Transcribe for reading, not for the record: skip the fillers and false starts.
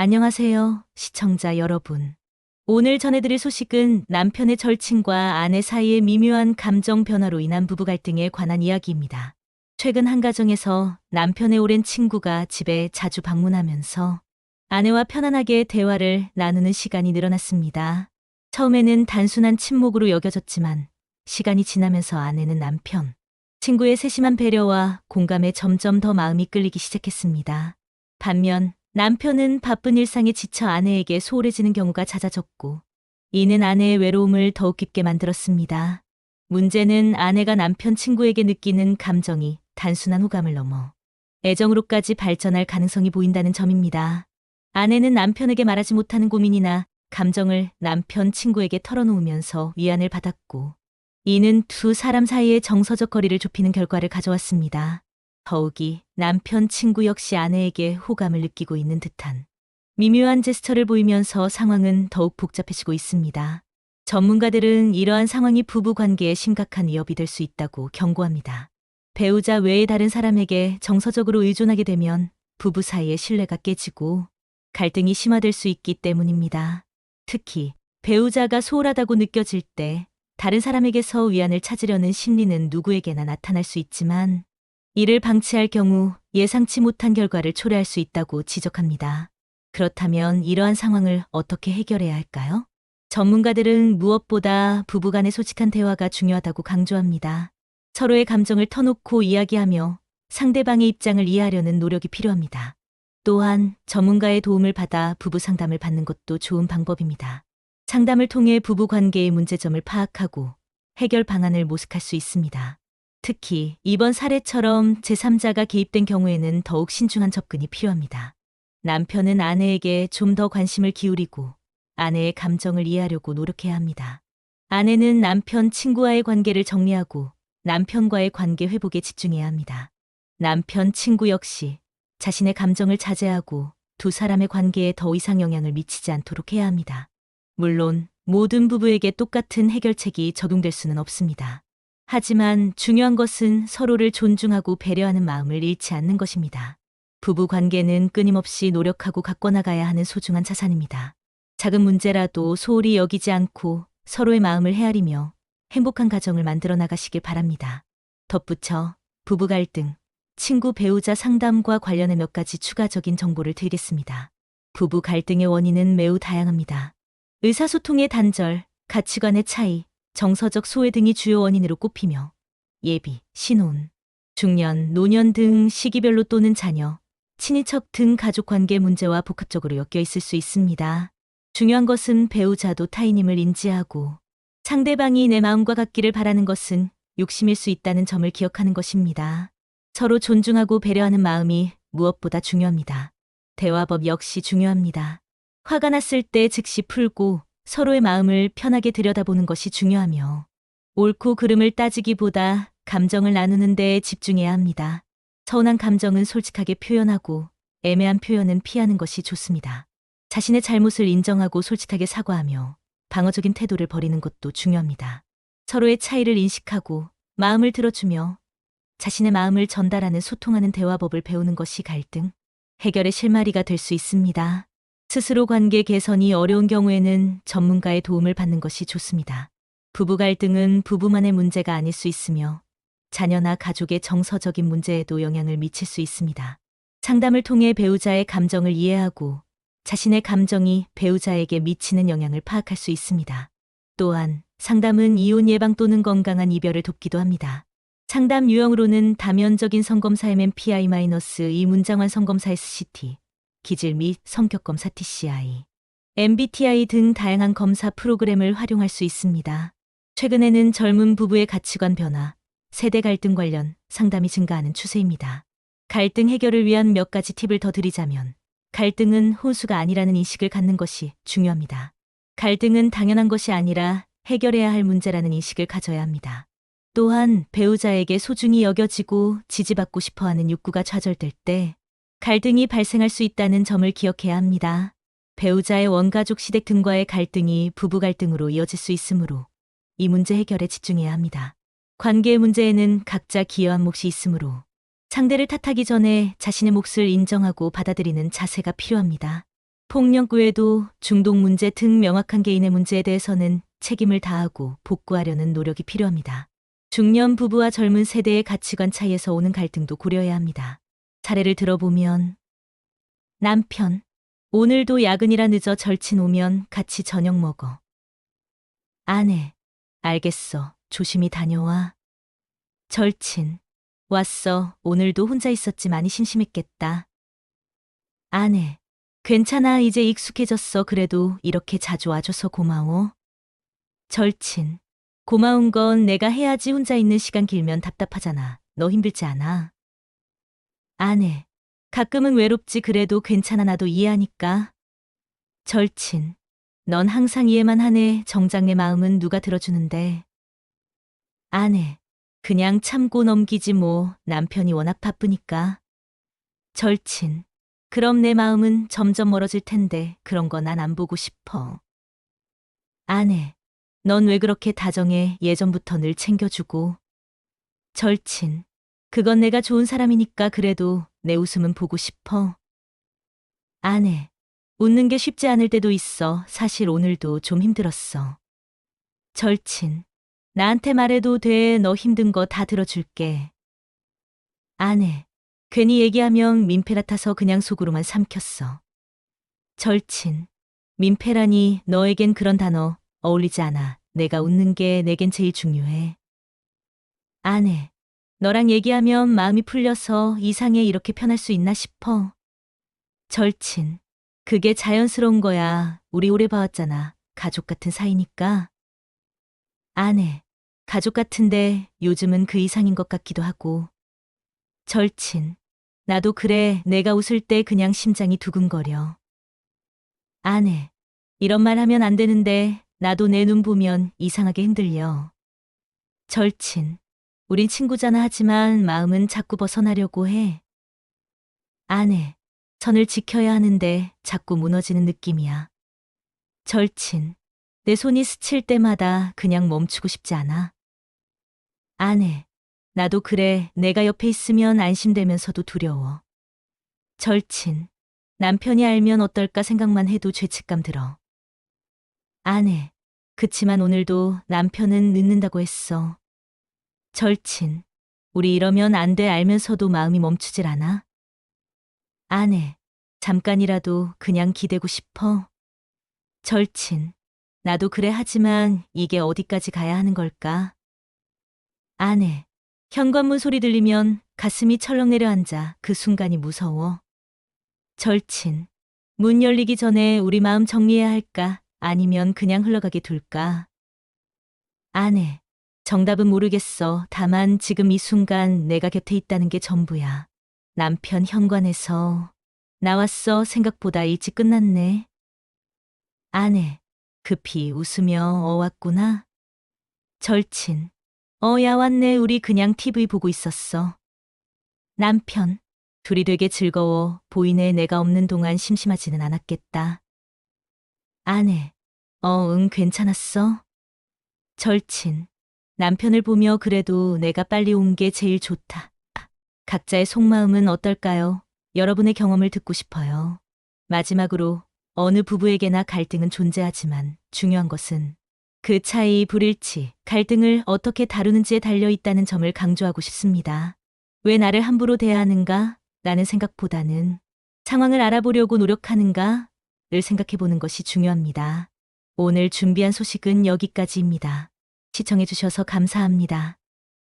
안녕하세요, 시청자 여러분. 오늘 전해드릴 소식은 남편의 절친과 아내 사이의 미묘한 감정 변화로 인한 부부 갈등에 관한 이야기입니다. 최근 한 가정에서 남편의 오랜 친구가 집에 자주 방문하면서 아내와 편안하게 대화를 나누는 시간이 늘어났습니다. 처음에는 단순한 친목으로 여겨졌지만 시간이 지나면서 아내는 남편, 친구의 세심한 배려와 공감에 점점 더 마음이 끌리기 시작했습니다. 반면 남편은 바쁜 일상에 지쳐 아내에게 소홀해지는 경우가 잦아졌고, 이는 아내의 외로움을 더욱 깊게 만들었습니다. 문제는 아내가 남편 친구에게 느끼는 감정이 단순한 호감을 넘어 애정으로까지 발전할 가능성이 보인다는 점입니다. 아내는 남편에게 말하지 못하는 고민이나 감정을 남편 친구에게 털어놓으면서 위안을 받았고, 이는 두 사람 사이의 정서적 거리를 좁히는 결과를 가져왔습니다. 더욱이 남편 친구 역시 아내에게 호감을 느끼고 있는 듯한 미묘한 제스처를 보이면서 상황은 더욱 복잡해지고 있습니다. 전문가들은 이러한 상황이 부부 관계에 심각한 위협이 될 수 있다고 경고합니다. 배우자 외의 다른 사람에게 정서적으로 의존하게 되면 부부 사이의 신뢰가 깨지고 갈등이 심화될 수 있기 때문입니다. 특히 배우자가 소홀하다고 느껴질 때 다른 사람에게서 위안을 찾으려는 심리는 누구에게나 나타날 수 있지만, 이를 방치할 경우 예상치 못한 결과를 초래할 수 있다고 지적합니다. 그렇다면 이러한 상황을 어떻게 해결해야 할까요? 전문가들은 무엇보다 부부간의 솔직한 대화가 중요하다고 강조합니다. 서로의 감정을 터놓고 이야기하며 상대방의 입장을 이해하려는 노력이 필요합니다. 또한 전문가의 도움을 받아 부부 상담을 받는 것도 좋은 방법입니다. 상담을 통해 부부 관계의 문제점을 파악하고 해결 방안을 모색할 수 있습니다. 특히 이번 사례처럼 제3자가 개입된 경우에는 더욱 신중한 접근이 필요합니다. 남편은 아내에게 좀 더 관심을 기울이고 아내의 감정을 이해하려고 노력해야 합니다. 아내는 남편 친구와의 관계를 정리하고 남편과의 관계 회복에 집중해야 합니다. 남편 친구 역시 자신의 감정을 자제하고 두 사람의 관계에 더 이상 영향을 미치지 않도록 해야 합니다. 물론 모든 부부에게 똑같은 해결책이 적용될 수는 없습니다. 하지만 중요한 것은 서로를 존중하고 배려하는 마음을 잃지 않는 것입니다. 부부 관계는 끊임없이 노력하고 가꿔나가야 하는 소중한 자산입니다. 작은 문제라도 소홀히 여기지 않고 서로의 마음을 헤아리며 행복한 가정을 만들어 나가시길 바랍니다. 덧붙여 부부 갈등, 친구 배우자 상담과 관련해 몇 가지 추가적인 정보를 드리겠습니다. 부부 갈등의 원인은 매우 다양합니다. 의사소통의 단절, 가치관의 차이, 정서적 소외 등이 주요 원인으로 꼽히며 예비, 신혼, 중년, 노년 등 시기별로 또는 자녀, 친인척 등 가족관계 문제와 복합적으로 엮여 있을 수 있습니다. 중요한 것은 배우자도 타인임을 인지하고 상대방이 내 마음과 같기를 바라는 것은 욕심일 수 있다는 점을 기억하는 것입니다. 서로 존중하고 배려하는 마음이 무엇보다 중요합니다. 대화법 역시 중요합니다. 화가 났을 때 즉시 풀고 서로의 마음을 편하게 들여다보는 것이 중요하며, 옳고 그름을 따지기보다 감정을 나누는 데에 집중해야 합니다. 서운한 감정은 솔직하게 표현하고 애매한 표현은 피하는 것이 좋습니다. 자신의 잘못을 인정하고 솔직하게 사과하며 방어적인 태도를 버리는 것도 중요합니다. 서로의 차이를 인식하고 마음을 들어주며 자신의 마음을 전달하는 소통하는 대화법을 배우는 것이 갈등 해결의 실마리가 될 수 있습니다. 스스로 관계 개선이 어려운 경우에는 전문가의 도움을 받는 것이 좋습니다. 부부 갈등은 부부만의 문제가 아닐 수 있으며 자녀나 가족의 정서적인 문제에도 영향을 미칠 수 있습니다. 상담을 통해 배우자의 감정을 이해하고 자신의 감정이 배우자에게 미치는 영향을 파악할 수 있습니다. 또한 상담은 이혼 예방 또는 건강한 이별을 돕기도 합니다. 상담 유형으로는 다면적인 성검사 MMPI-2 문장환 성검사 SCT, 기질 및 성격검사 TCI, MBTI 등 다양한 검사 프로그램을 활용할 수 있습니다. 최근에는 젊은 부부의 가치관 변화, 세대 갈등 관련 상담이 증가하는 추세입니다. 갈등 해결을 위한 몇 가지 팁을 더 드리자면, 갈등은 혼수가 아니라는 인식을 갖는 것이 중요합니다. 갈등은 당연한 것이 아니라 해결해야 할 문제라는 인식을 가져야 합니다. 또한 배우자에게 소중히 여겨지고 지지받고 싶어하는 욕구가 좌절될 때 갈등이 발생할 수 있다는 점을 기억해야 합니다. 배우자의 원가족 시댁 등과의 갈등이 부부 갈등으로 이어질 수 있으므로 이 문제 해결에 집중해야 합니다. 관계의 문제에는 각자 기여한 몫이 있으므로 상대를 탓하기 전에 자신의 몫을 인정하고 받아들이는 자세가 필요합니다. 폭력 외에도 중독 문제 등 명확한 개인의 문제에 대해서는 책임을 다하고 복구하려는 노력이 필요합니다. 중년 부부와 젊은 세대의 가치관 차이에서 오는 갈등도 고려해야 합니다. 사례를 들어보면 남편, 오늘도 야근이라 늦어 절친 오면 같이 저녁 먹어. 아내, 알겠어. 조심히 다녀와. 절친, 왔어. 오늘도 혼자 있었지 많이 심심했겠다. 아내, 괜찮아. 이제 익숙해졌어. 그래도 이렇게 자주 와줘서 고마워. 절친, 고마운 건 내가 해야지. 혼자 있는 시간 길면 답답하잖아. 너 힘들지 않아? 아내, 가끔은 외롭지. 그래도 괜찮아. 나도 이해하니까. 절친, 넌 항상 이해만 하네. 정작 내 마음은 누가 들어주는데. 아내, 그냥 참고 넘기지 뭐. 남편이 워낙 바쁘니까. 절친, 그럼 내 마음은 점점 멀어질 텐데 그런 거 난 안 보고 싶어. 아내, 넌 왜 그렇게 다정해? 예전부터 늘 챙겨주고. 절친, 그건 내가 좋은 사람이니까. 그래도 내 웃음은 보고 싶어. 아내, 웃는 게 쉽지 않을 때도 있어. 사실 오늘도 좀 힘들었어. 절친, 나한테 말해도 돼. 너 힘든 거 다 들어줄게. 아내, 괜히 얘기하면 민폐 같아서 그냥 속으로만 삼켰어. 절친, 민폐라니. 너에겐 그런 단어 어울리지 않아. 내가 웃는 게 내겐 제일 중요해. 아내, 너랑 얘기하면 마음이 풀려서 이상해. 이렇게 편할 수 있나 싶어. 절친, 그게 자연스러운 거야. 우리 오래 봐왔잖아. 가족 같은 사이니까. 아내, 가족 같은데 요즘은 그 이상인 것 같기도 하고. 절친, 나도 그래. 내가 웃을 때 그냥 심장이 두근거려. 아내, 이런 말 하면 안 되는데 나도 내 눈 보면 이상하게 흔들려. 절친, 우린 친구잖아. 하지만 마음은 자꾸 벗어나려고 해. 아내, 선을 지켜야 하는데 자꾸 무너지는 느낌이야. 절친, 내 손이 스칠 때마다 그냥 멈추고 싶지 않아. 아내, 나도 그래. 내가 옆에 있으면 안심되면서도 두려워. 절친, 남편이 알면 어떨까 생각만 해도 죄책감 들어. 아내, 그치만 오늘도 남편은 늦는다고 했어. 절친, 우리 이러면 안 돼. 알면서도 마음이 멈추질 않아. 아내, 잠깐이라도 그냥 기대고 싶어. 절친, 나도 그래. 하지만 이게 어디까지 가야 하는 걸까? 아내, 현관문 소리 들리면 가슴이 철렁 내려앉아. 그 순간이 무서워. 절친, 문 열리기 전에 우리 마음 정리해야 할까? 아니면 그냥 흘러가게 둘까? 아내, 정답은 모르겠어. 다만 지금 이 순간 내가 곁에 있다는 게 전부야. 남편 현관에서 나왔어. 생각보다 일찍 끝났네. 아내, 급히 웃으며 왔구나. 절친, 야 왔네. 우리 그냥 TV 보고 있었어. 남편, 둘이 되게 즐거워 보이네. 내가 없는 동안 심심하지는 않았겠다. 아내, 응, 괜찮았어. 절친, 남편을 보며 그래도 내가 빨리 온 게 제일 좋다. 각자의 속마음은 어떨까요? 여러분의 경험을 듣고 싶어요. 마지막으로, 어느 부부에게나 갈등은 존재하지만 중요한 것은 그 차이, 불일치, 갈등을 어떻게 다루는지에 달려 있다는 점을 강조하고 싶습니다. 왜 나를 함부로 대하는가? 라는 생각보다는 상황을 알아보려고 노력하는가를 생각해 보는 것이 중요합니다. 오늘 준비한 소식은 여기까지입니다. 시청해 주셔서 감사합니다.